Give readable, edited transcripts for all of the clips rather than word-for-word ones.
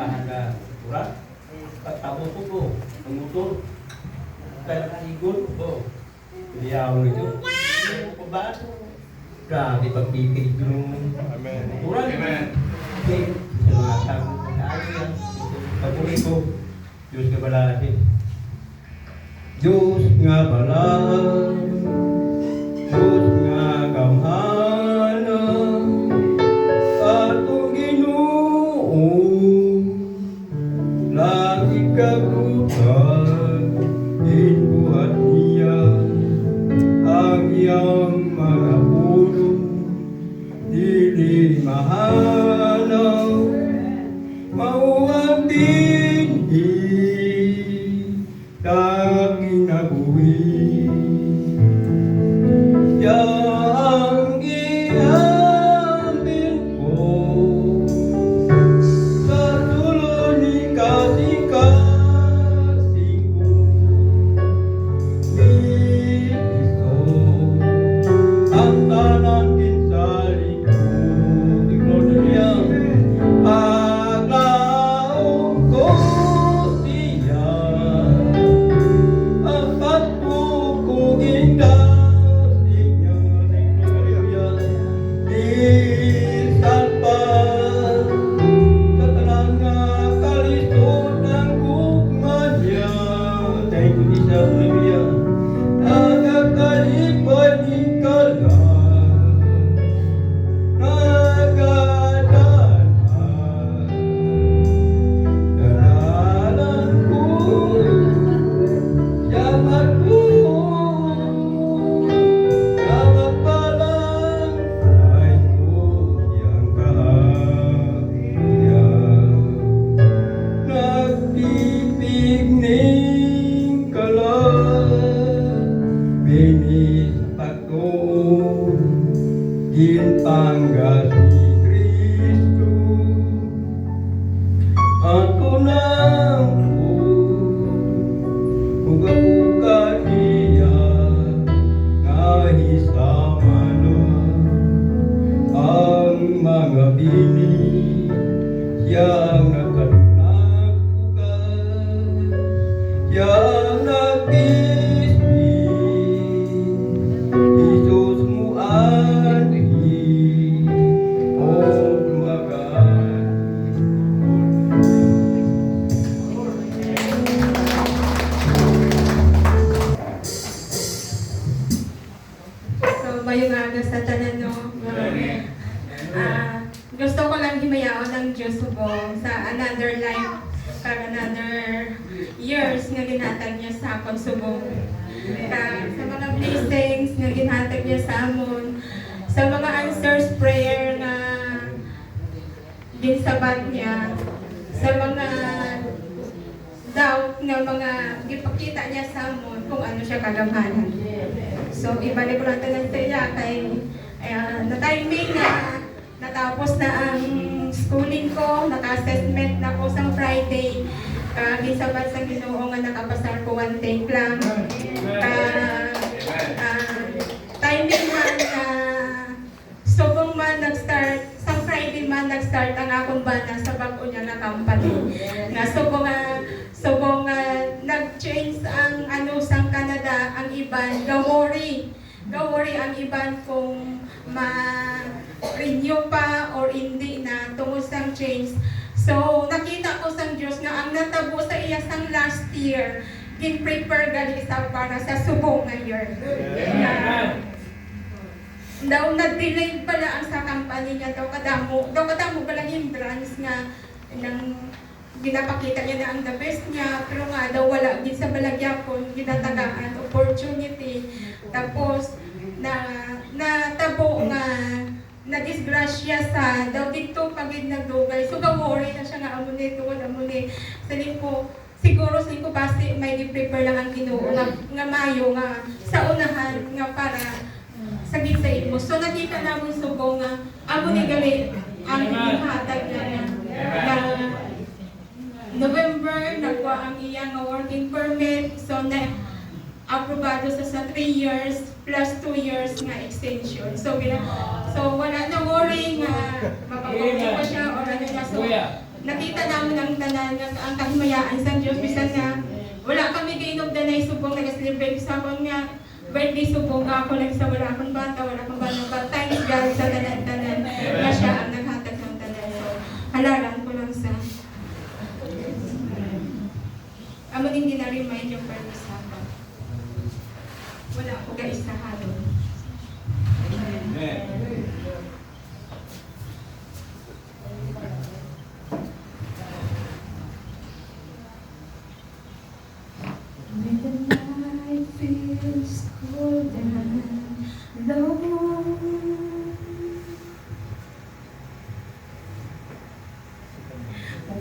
hangga kurang tapos po ang motor kaya nakaigol po liyaw nito pabaan grabe pagpipig yung kurang okay sa mga taong paborito Diyos nga balahin Diyos nga balahin Diyos nga gamhanan atong Ginoo lagi kagutan inuhat niya ang iyang mga puno dili mahalaw mauang dinhi daging nabuhi yang iambil ko sa dulo ni kasing-kasing ko ni Kristo ang tanan kinsaling ko Gloria aglaong ko siya ang pagpupugin ka Panggas ni Kristo Ato nang buka-buka niya nahisama na ang mga bini siyang nagkanagbukas siyang nagpispi Jesus mo Mayong aga sa tanan, no? Gusto ko lang himayaon ng Diyos ko sa another life, another years nga ginhatag niya sa akong subong. Sa mga blessings nga ginhatag niya sa amon, sa mga answers prayer nga ginsabat niya, sa mga doubt nga mga gipakita niya sa amon kung ano siya kagamhanan. So, ibalik ko lang tanan sa iya kay na-timing na natapos na ang schooling ko, naka-assessment na ko sa Friday. Gisabat sa Ginoo nga nakapasar ko 1 take lang. Timing man na subong man nag-start, sa Friday man nag-start ang akong bana sa bago niya na company. Na subong nag-change ang ano sang Canada ang iban, gawori ang iban kung ma-renew pa or hindi na tungod sang change. So nakita ko sang Diyos nga ang natabo sa iya sang last year gin-prepare gali sa para sa subong ngayon. Daw na-delay pala ang sa company niya daw kadamo pala hindrance nga nang ginapakita niya na ang the best niya, pero nga daw wala din sa balagyapon, ginatagaan opportunity. Tapos natabo nga na-disgrasya sa daw dito pagid nagdugay. So gawori na siya nga amuni saling ko siguro base may gi-prepare lang ang Ginoo nga mayo nga sa unahan nga para sa gisay mo. So nakita namin subo nga amuni gali ang hatag niya na November, nagwa ang iyang working permit. So, aprobado sa 3 years plus 2 years nga extension. So wala na worry nga mapapagod pa siya or ano niya. So, nakita namin ang tanan nga ang kahimayaan sa Dios bisan nga wala kami kainom danay subong nag-celebrate sa akon nga birthday subong nga ako lang sa wala akong bata, but thanks God sa tanan-tanan nga siya ang naghatag ng tanan. So, halaran ko lang sa amo din gina-remind yung purpose sa wala ako kaisahadon. Amen. When the night feels cold and low,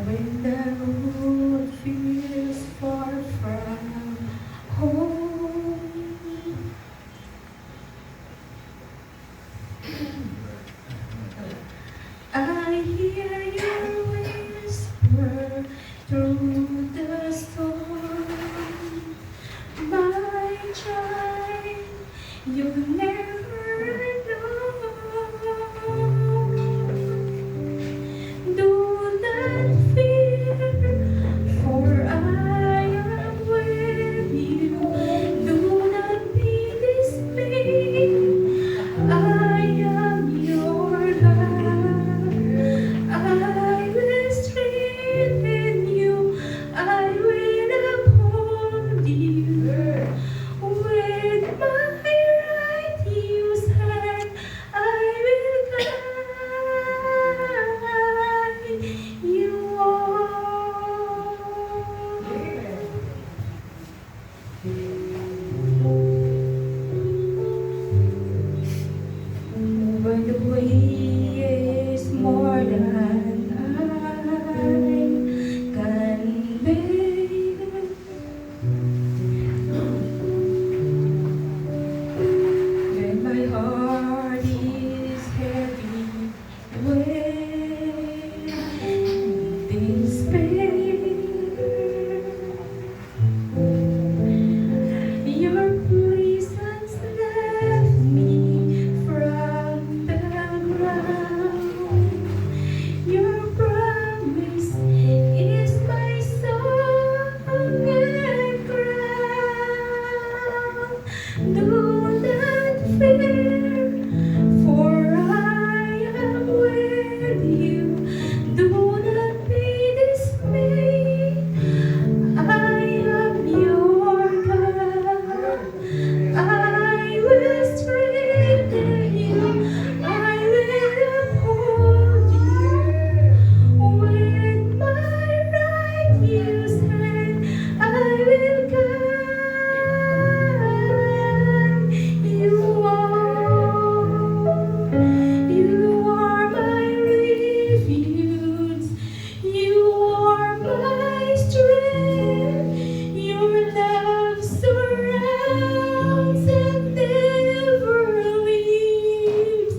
when the road feels far from home, I hear your whisper through the storm. My child, you never know. Do not fear, for I am with you. Do not be dismayed. I am your God. I will strengthen you. I will uphold you. With my righteous hand, I will guide you on. But the way is more than I can bear. When my heart is heavy with despair, your presence left me from the ground. Your promise is my song and crown. Do not fear, for I am with you. Do not be dismayed. I am your God. I will strengthen you. I will uphold you. With my righteous hand, I will guide you on. You are my refuge. You are my strength. Your love surrounds and never leaves.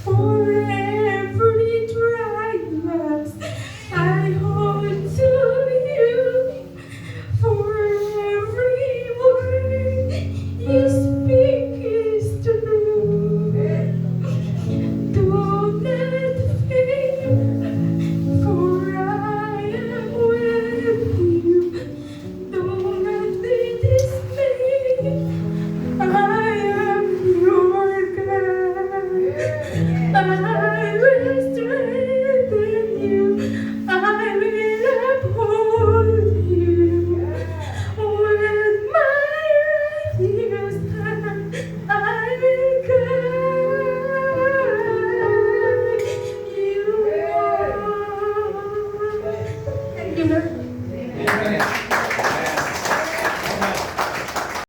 For every triumph, I hold to you. For every word you speak is true. Do not fear, for I am with you. Do not be dismayed. I am your God. I will strengthen you. I will uphold you. With my righteous hand, I will guide you on. Thank you, Lord. Amen.